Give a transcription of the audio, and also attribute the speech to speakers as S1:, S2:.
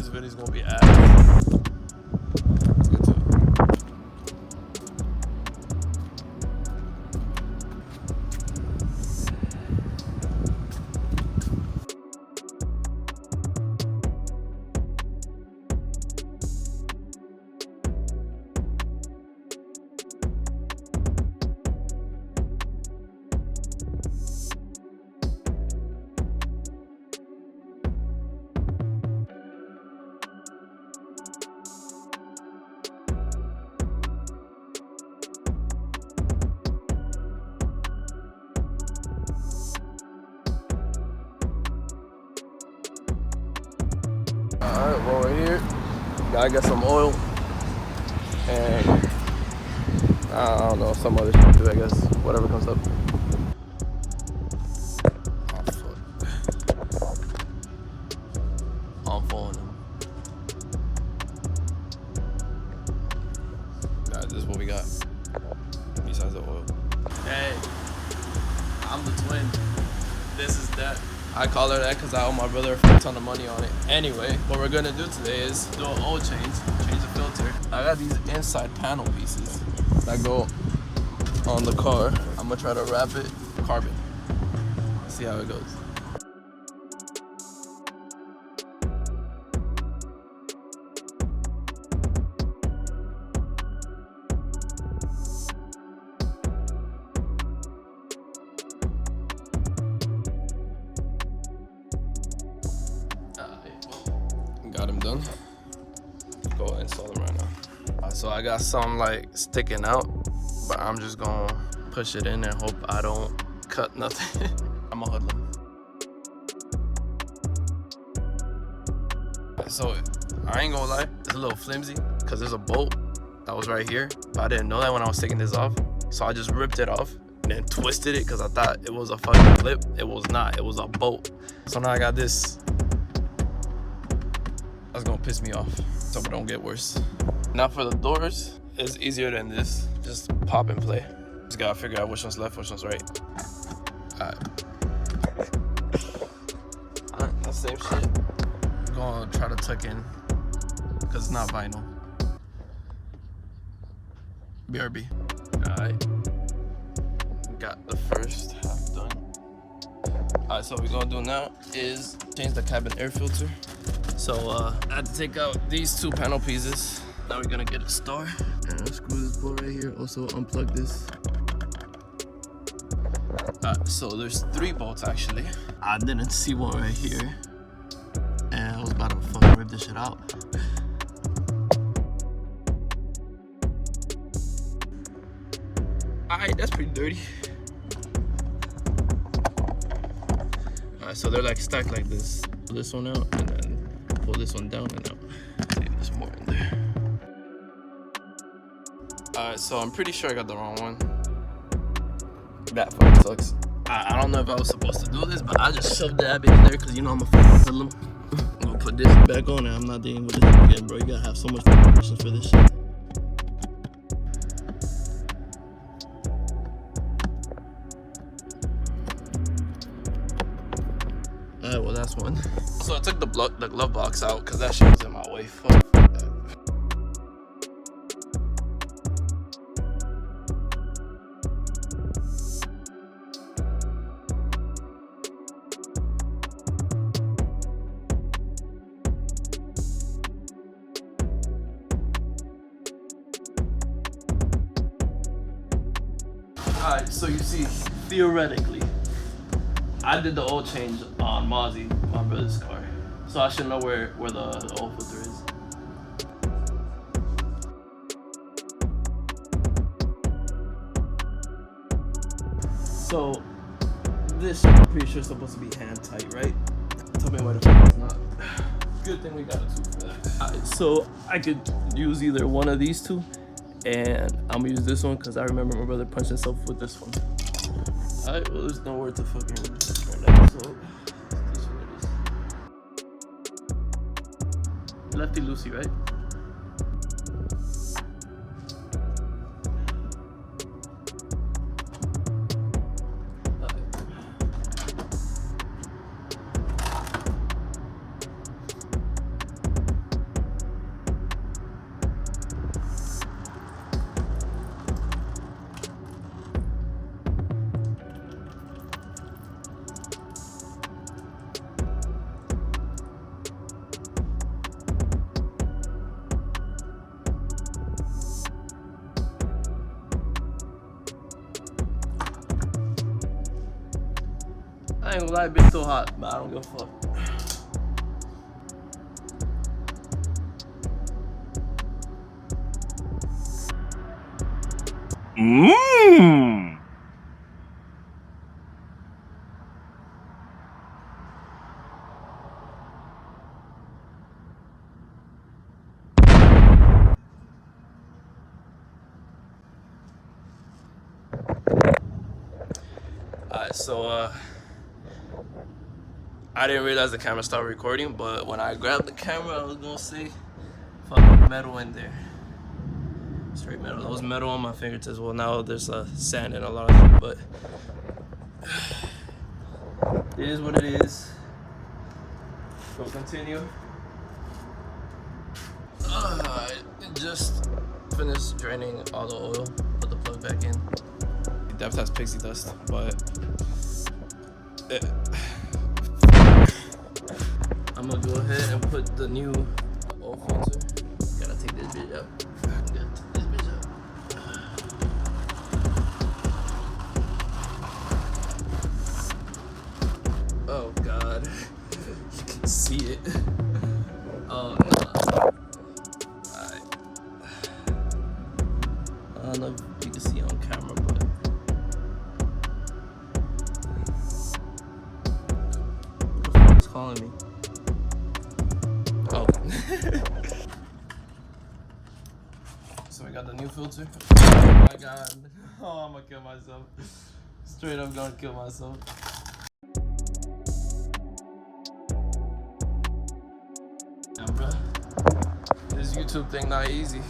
S1: this video is gonna be ass. Let's get to it. Alright, well we're here. Gotta get some oil. And I don't know, some other shit too, I guess. Whatever comes up. Oh fuck. I'm following him. Nah, this is what we got. Besides the oil. Hey, I'm the twin. This is that. I call her that because I owe my brother a ton of money on it. Anyway, what we're gonna do today is do an oil change the filter. I got these inside panel pieces that go on the car. I'm gonna try to wrap it carbon. See how it goes. Got him done. Go ahead and install them right now. So I got some like sticking out, but I'm just gonna push it in and hope I don't cut nothing. I'm a hoodlum. So I ain't gonna lie, it's a little flimsy because there's a bolt that was right here, but I didn't know that when I was taking this off. So I just ripped it off and then twisted it because I thought it was a fucking clip. It was not, it was a bolt. So now I got this. That's gonna piss me off, so it don't get worse. Now for the doors, it's easier than this. Just pop and play. Just gotta figure out which one's left, which one's right. Alright, that same shit. I'm gonna try to tuck in, cause it's not vinyl. BRB. Alright, got the first half done. Alright, so what we're gonna do now is change the cabin air filter. So I had to take out these two panel pieces. Now we're gonna get a star. And I'll screw this bolt right here. Also unplug this. So there's 3 bolts actually. I didn't see one right here. And I was about to fucking rip this shit out. Alright, that's pretty dirty. Alright, so they're like stacked like this. Pull this one out and then pull this one down and out. See, there's more in there. Alright, so I'm pretty sure I got the wrong one. That fucking sucks. I don't know if I was supposed to do this, but I just shoved that bitch there because you know I'm a fucking hoodlum. I'm gonna put this back on and I'm not dealing with this again, bro. You gotta have so much patience for this shit. Alright, well that's one. So I took the glove box out because that shit was in my way. Fuck that. Alright, so you see, theoretically, I did the oil change on Mozzie, my brother's car. So I should know where the oil filter is. So this I'm pretty sure is supposed to be hand tight, right? Tell me why the fuck it's not. Good thing we got a tooth for that. Alright, so I could use either one of these two, and I'm gonna use this one because I remember my brother punched himself with this one. Alright, well there's nowhere to fucking turn that, so this one it is. Lefty loosey, right? I ain't gonna lie, bitch too hot, but I don't give a fuck.
S2: Mmm.
S1: Alright, so I didn't realize the camera started recording, but when I grabbed the camera, I was gonna say, fucking metal in there. Straight metal. There was metal on my fingertips. Well, now there's sand and a lot of shit, but it is what it is. We'll continue. I just finished draining all the oil. Put the plug back in. It definitely has pixie dust, but I'm gonna go ahead and put the new oil filter. Gotta take this bitch out. Gotta take this bitch out. Oh God, you can see it. Oh no. Alright. I don't know if you can see on camera, but who the fuck is calling me? Oh. So we got the new filter. Oh my God. Oh, I'm gonna kill myself. Straight up gonna kill myself. Yeah, bro. This YouTube thing not easy.